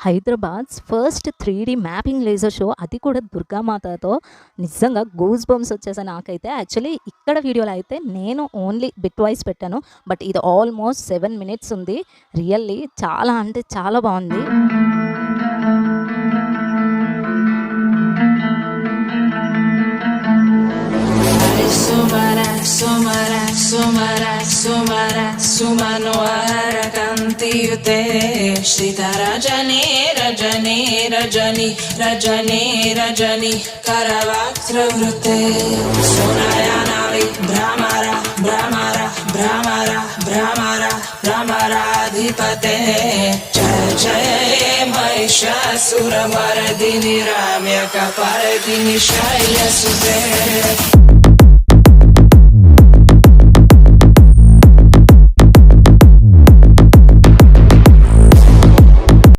Hyderabad's first 3D mapping laser show, అది కూడా దుర్గామాతతో. నిజంగా గూస్ బంప్స్ వచ్చేసాయి నాకైతే. యాక్చువల్లీ ఇక్కడ వీడియోలో అయితే నేను ఓన్లీ బిట్ వైస్ పెట్టాను. బట్ ఇది ఆల్మోస్ట్ 7 మినిట్స్ ఉంది. రియల్లీ చాలా అంటే చాలా బాగుంది. सुमनोहरकान्तियुते श्रितरजनी रजनी रजनी रजनी रजनी करवक्त्रवृते सुनयनावि भ्रमरा भ्रमरा भ्रमरा भ्रमरा भ्रमराधिपते जय जय महिषासुरमर्दिनि रम्यकपर्दिनि शैलसुते।